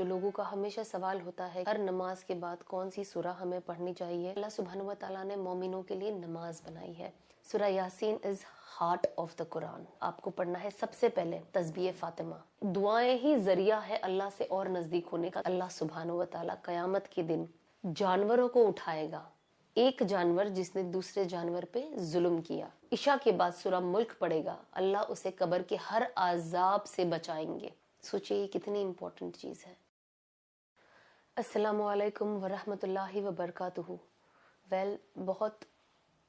जो लोगों का हमेशा सवाल होता है हर नमाज के बाद कौन सी सूरा हमें पढ़नी चाहिए। अल्लाह सुब्हानहू व तआला ने मोमिनों के लिए नमाज बनाई है। सूरा Yasin is heart of the Quran. आपको पढ़ना है सबसे पहले तस्बीह फातिमा। दुआएं ही जरिया है अल्लाह से और नजदीक होने का। अल्लाह सुब्हानहू व तआला कयामत के दिन जानवरों को उठाएगा। एक जानवर जिसने दूसरे जानवर पे जुल्म किया। इशा के बाद सूरा मुल्क पड़ेगा। अल्लाह उसे कब्र के हर आजाब से बचाएंगे। सोचिए ये कितनी इंपॉर्टेंट चीज है। अस्सलामु अलैकुम वरहमतुल्लाहि वबरकातुहू। वेल, बहुत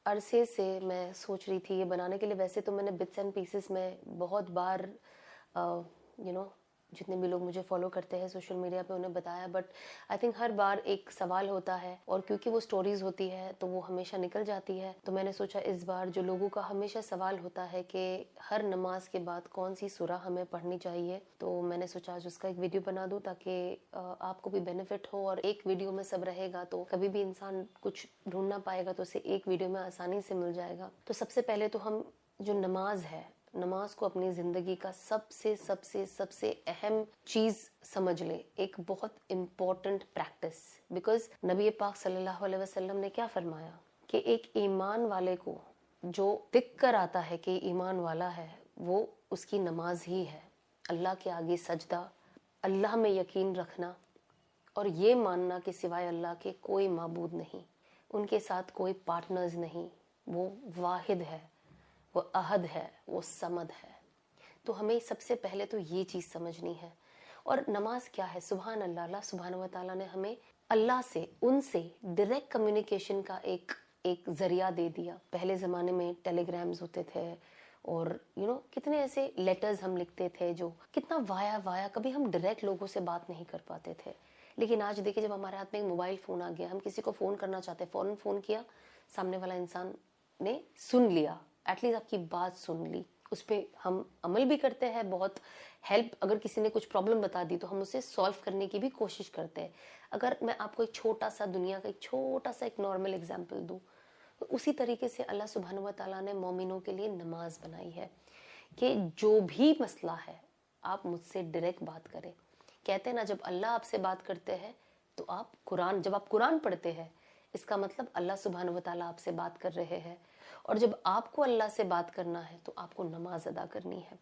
अरसे से मैं सोच रही थी ये बनाने के लिए। वैसे तो मैंने बिट्स एंड पीसेस में बहुत बार जितने भी लोग मुझे फॉलो करते हैं सोशल मीडिया पे उन्हें बताया, बट आई थिंक हर बार एक सवाल होता है और क्योंकि वो स्टोरीज होती है तो वो हमेशा निकल जाती है। तो मैंने सोचा इस बार जो लोगों का हमेशा सवाल होता है कि हर नमाज के बाद कौन सी सूरा हमें पढ़नी चाहिए, तो मैंने सोचा आज उसका एक वीडियो बना दूं ताकि आपको भी बेनिफिट हो। और एक वीडियो में सब रहेगा तो कभी भी इंसान कुछ ढूंढना पाएगा तो उसे एक वीडियो में आसानी से मिल जाएगा। तो सबसे पहले तो हम जो नमाज है, नमाज को अपनी जिंदगी का सबसे सबसे सबसे अहम चीज समझ ले, एक बहुत इम्पोर्टेंट प्रैक्टिस। बिकॉज नबी पाक सल्लल्लाहु अलैहि वसल्लम ने क्या फरमाया कि एक ईमान वाले को जो दिख कर आता है कि ईमान वाला है वो उसकी नमाज ही है। अल्लाह के आगे सजदा, अल्लाह में यकीन रखना और ये मानना कि सिवाय अल्लाह के कोई माबूद नहीं, उनके साथ कोई पार्टनर्स नहीं, वो वाहिद है, वो अहद है, वो समद है। तो हमें सबसे पहले तो ये चीज समझनी है। और नमाज क्या है? सुभान अल्लाह, अल्लाह सुब्हानहू व तआला ने हमें अल्लाह से, उनसे डायरेक्ट कम्युनिकेशन का एक जरिया दे दिया। पहले जमाने में टेलीग्राम्स होते थे और कितने ऐसे लेटर्स हम लिखते थे जो कितना वाया कभी हम डायरेक्ट लोगों से बात नहीं कर पाते थे। लेकिन आज देखिए, जब हमारे हाथ में एक मोबाइल फोन आ गया, हम किसी को फोन करना चाहते हैं, फौरन फोन किया, सामने वाला इंसान ने सुन लिया, एटलीस्ट आपकी बात सुन ली, उस पर हम अमल भी करते हैं। बहुत हेल्प, अगर किसी ने कुछ प्रॉब्लम बता दी तो हम उसे सॉल्व करने की भी कोशिश करते हैं। अगर मैं आपको एक छोटा सा दुनिया का एक नॉर्मल एग्जांपल दूं, तो उसी तरीके से अल्लाह सुब्हानहू व तआला ने मोमिनों के लिए नमाज बनाई है कि जो भी मसला है आप मुझसे डायरेक्ट बात करें। कहते हैं ना, जब अल्लाह आपसे बात करते हैं तो जब आप कुरान पढ़ते हैं, इसका मतलब अल्लाह सुब्हानहू व तआला आपसे बात कर रहे हैं। और जब आपको अल्लाह से बात करना है तो आपको नमाज अदा करनी है।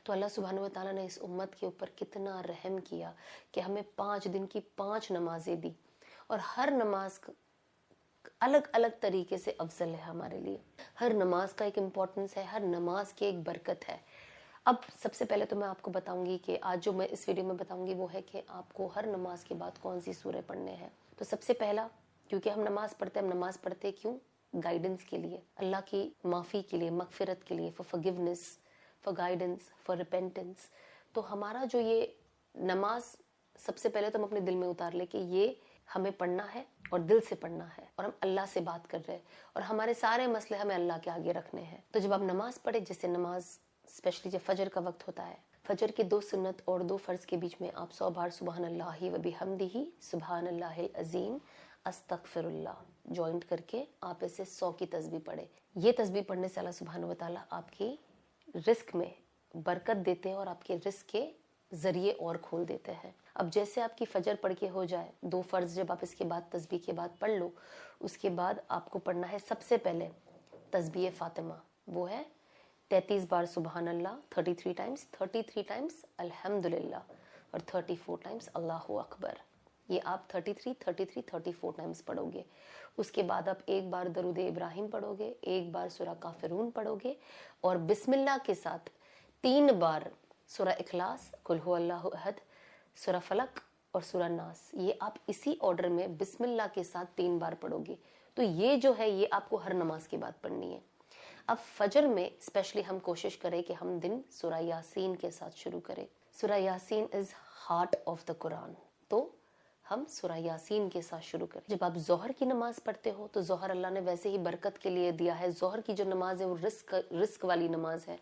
तो अल्लाह सुब्हानहू व तआला ने इस उम्मत के ऊपर कितना रहम किया कि हमें 5 दिन की 5 नमाजें दी और हर नमाज अलग अलग तरीके से अफजल है हमारे लिए। हर नमाज का एक इम्पोर्टेंस है, हर नमाज की एक बरकत है। अब सबसे पहले तो मैं आपको बताऊंगी कि आज जो मैं इस वीडियो में बताऊंगी वो है कि आपको हर नमाज के बाद कौन सी सूरह पढ़ने हैं। तो सबसे पहला, क्योंकि हम नमाज पढ़ते क्यों? गाइडेंस के लिए, अल्लाह की माफ़ी के लिए, मगफिरत के लिए, for forgiveness, for guidance, for repentance. तो हमारा जो ये नमाज, सबसे पहले तो हम अपने दिल में उतार ले कि ये हमें पढ़ना है और दिल से पढ़ना है और हम अल्लाह से बात कर रहे हैं और हमारे सारे मसले हमें अल्लाह के आगे रखने हैं। तो जब आप नमाज पढ़े, जैसे नमाज स्पेशली जब फजर का वक्त होता है, फजर की 2 सुन्नत और 2 फर्ज के बीच में आप 100 बार सुबहान अल्लाहि व बिहम्दिही सुबहान अल्लाहिल अजीम अस्तगफिरुल्लाह ज्वाइंट करके आप इसे 100 की तस्बीह पढ़े। ये तस्बीह पढ़ने से अल्लाह सुब्हानहू व तआला आपकी रिस्क में बरकत देते हैं और आपके रिस्क के जरिए और खोल देते हैं। अब जैसे आपकी फजर पढ़ के हो जाए, 2 फर्ज जब आप इसके बाद तस्बीह के बाद पढ़ लो, उसके बाद आपको पढ़ना है सबसे पहले तस्बीह फातिमा। वो है 33 बार सुबहान अल्लाह, 33 टाइम्स अल्हम्दुलिल्लाह और 34 टाइम्स अल्लाहु अकबर। ये आप 34 टाइम्स पढ़ोगे। उसके बाद आप एक बार दरूद इब्राहिम पढ़ोगे, एक बार सूरा काफिरून पढ़ोगे और बिस्मिल्लाह के साथ 3 बार सूरा इखलास, कुल हु अल्लाहु अहद, सूरा फलक और सूरा नास। ये आप इसी ऑर्डर में बिस्मिल्लाह के साथ 3 बार पढ़ोगे। तो ये जो है ये आपको हर नमाज के बाद पढ़नी है। अब फजर में स्पेशली हम कोशिश करें कि हम दिन सूरा यासीन के साथ शुरू करें। सूरा Yasin is heart of the Quran, तो हम सूरा यासीन के साथ शुरू करें। जब आप जोहर की नमाज पढ़ते हो तो जोहर अल्लाह ने वैसे ही बरकत के लिए दिया है। जोहर की जो नमाज है वो रिस्क वाली नमाज है।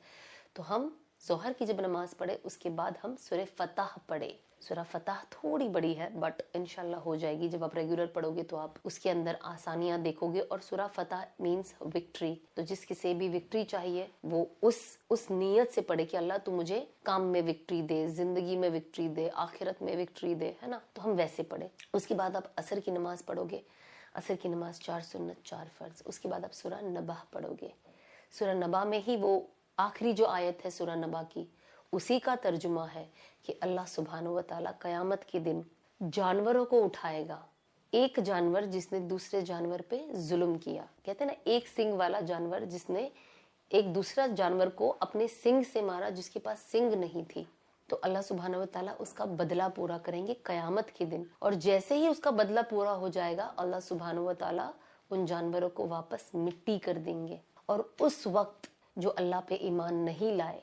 तो हम जोहर की जब नमाज पढ़े उसके बाद हम सूरह फतह पढ़े। सूरह फतह थोड़ी बड़ी है बट इंशाल्लाह हो जाएगी, जब आप रेगुलर पढ़ोगे तो आप उसके अंदर आसानियां देखोगे। और सूरह फतह मीन्स विक्ट्री, तो जिस किसी भी विक्ट्री चाहिए वो उस नीयत से पढ़े कि अल्लाह तू मुझे काम में विक्ट्री दे, जिंदगी में विक्ट्री दे, आखिरत में विक्ट्री दे, है ना, तो हम वैसे पढ़े। उसके बाद आप असर की नमाज पढ़ोगे, असर की नमाज 4 सुन्नत 4 फर्ज। उसके बाद आप सूरह नबा पढ़ोगे। सूरह नबा में ही वो आखिरी जो आयत है सूरह नबा की, उसी का तर्जुमा है कि अल्लाह सुब्हानहू व तआला कयामत के दिन जानवरों को उठाएगा। एक जानवर जिसने दूसरे जानवर पे जुल्म किया, कहते हैं ना, एक सिंग वाला जानवर जिसने एक दूसरा जानवर को अपने सिंग से मारा जिसके पास सिंग नहीं थी, तो अल्लाह सुब्हानहू व तआला उसका बदला पूरा करेंगे कयामत के दिन। और जैसे ही उसका बदला पूरा हो जाएगा, अल्लाह सुब्हानहू व तआला उन जानवरों को वापस मिट्टी कर देंगे। और उस वक्त जो अल्लाह पे ईमान नहीं लाए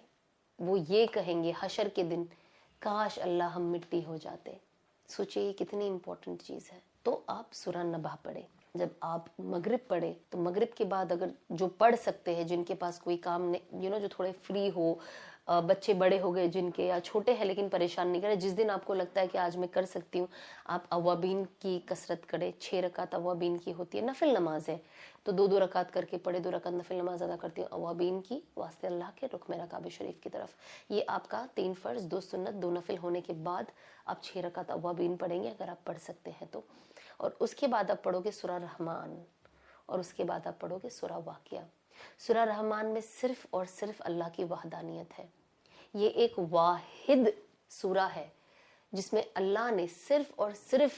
वो ये कहेंगे हशर के दिन, काश अल्लाह हम मिट्टी हो जाते। सोचिए ये कितनी इंपॉर्टेंट चीज है। तो आप सूरह नबा पढ़े। जब आप मगरिब पढ़े तो मगरिब के बाद अगर जो पढ़ सकते हैं, जिनके पास कोई काम नहीं, जो थोड़े फ्री हो, बच्चे बड़े हो गए जिनके, या छोटे हैं लेकिन परेशान नहीं करे, जिस दिन आपको लगता है कि आज मैं कर सकती हूँ, आप अवाबीन की कसरत करें। 6 रकात अवाबीन की होती है, नफिल नमाज है, तो 2-2 रकात करके पढ़े, 2 रकात नफिल नमाज अदा करती हूँ अवाबीन की, वास्ते अल्लाह के, रुख मेरा काबे शरीफ की तरफ। ये आपका 3 फर्ज, 2 सुन्नत, 2 नफिल होने के बाद आप 6 रकात अवाबीन पढ़ेंगे अगर आप पढ़ सकते हैं तो। और उसके बाद आप पढ़ोगे सूरह रहमान, और उसके बाद आप पढ़ोगे सूरह वाक़िया। सूरह रहमान में सिर्फ और सिर्फ अल्लाह की वहदानियत है। ये एक वाहिद सूरह है जिसमें अल्लाह ने सिर्फ और सिर्फ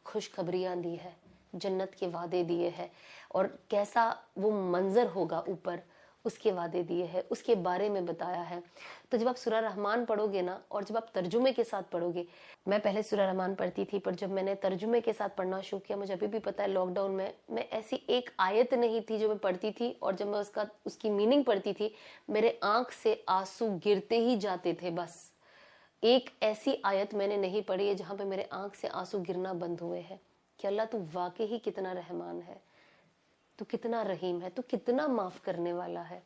खुशखबरियां दी है, जन्नत के वादे दिए हैं, और कैसा वो मंजर होगा ऊपर उसके वादे दिए हैं, उसके बारे में बताया है। तो जब आप सूरह रहमान पढ़ोगे ना, और जब आप तर्जुमे के साथ पढ़ोगे, मैं पहले सूरह रहमान पढ़ती थी, पर जब मैंने तर्जुमे के साथ पढ़ना शुरू किया, मुझे अभी भी पता है लॉकडाउन में मैं ऐसी एक आयत नहीं थी जो मैं पढ़ती थी, और जब मैं उसकी मीनिंग पढ़ती थी मेरे आंख से आंसू गिरते ही जाते थे। बस एक ऐसी आयत मैंने नहीं पढ़ी है जहां पे मेरे आंख से आंसू गिरना बंद हुए हैं कि अल्लाह तू वाकई ही कितना रहमान है, तू कितना रहीम है, तू कितना माफ करने वाला है।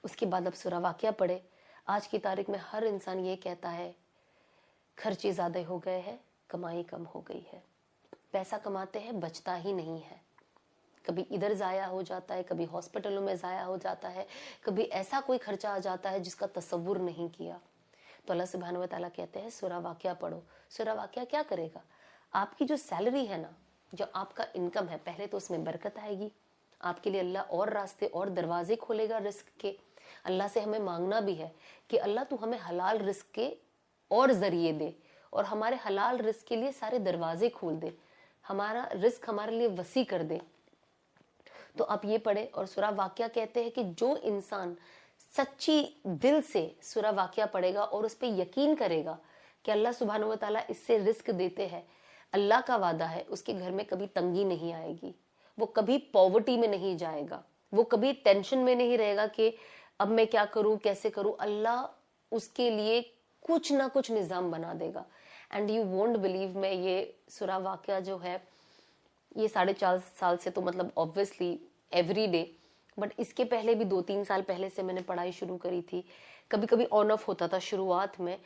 उसके बाद अब सूरह वाक़िया पढ़े। आज की तारीख में हर इंसान ये कहता है खर्चे ज्यादा हो गए हैं, कमाई कम हो गई है, पैसा कमाते हैं बचता ही नहीं है, कभी इधर जाया हो जाता है, कभी हॉस्पिटलों में जाया हो जाता है, कभी ऐसा कोई खर्चा आ जाता है जिसका तसव्वुर नहीं किया। तो अल्लाह सुब्हानहू व तआला कहते हैं सूरह वाक़िया पढ़ो। सूरह वाक़िया क्या करेगा, आपकी जो सैलरी है ना, जो आपका इनकम है, पहले तो उसमें बरकत आएगी, आपके लिए अल्लाह और रास्ते और दरवाजे खोलेगा रिस्क के। अल्लाह से हमें मांगना भी है कि अल्लाह तू हमें हलाल रिस्क के और जरिए दे, और हमारे हलाल रिस्क के लिए सारे दरवाजे खोल दे, हमारा रिस्क हमारे लिए वसी कर दे। तो आप ये पढ़े। और सूरह वाक़िया कहते हैं कि जो इंसान सच्ची दिल से सूरह वाक़िया पढ़ेगा और उस पर यकीन करेगा कि अल्लाह सुब्हानहू व तआला इससे रिस्क देते हैं, अल्लाह का वादा है उसके घर में कभी तंगी नहीं आएगी, वो कभी पॉवर्टी में नहीं जाएगा, वो कभी टेंशन में नहीं रहेगा कि अब मैं क्या करूं, कैसे करूं। अल्लाह उसके लिए कुछ ना कुछ निजाम बना देगा। एंड यू वोंट बिलीव, मैं ये सूरह वाक़िया जो है ये 4.5 साल से तो मतलब ऑब्वियसली एवरी डे, बट इसके पहले भी 2-3 साल पहले से मैंने पढ़ाई शुरू करी थी। कभी कभी ऑन ऑफ होता था शुरुआत में,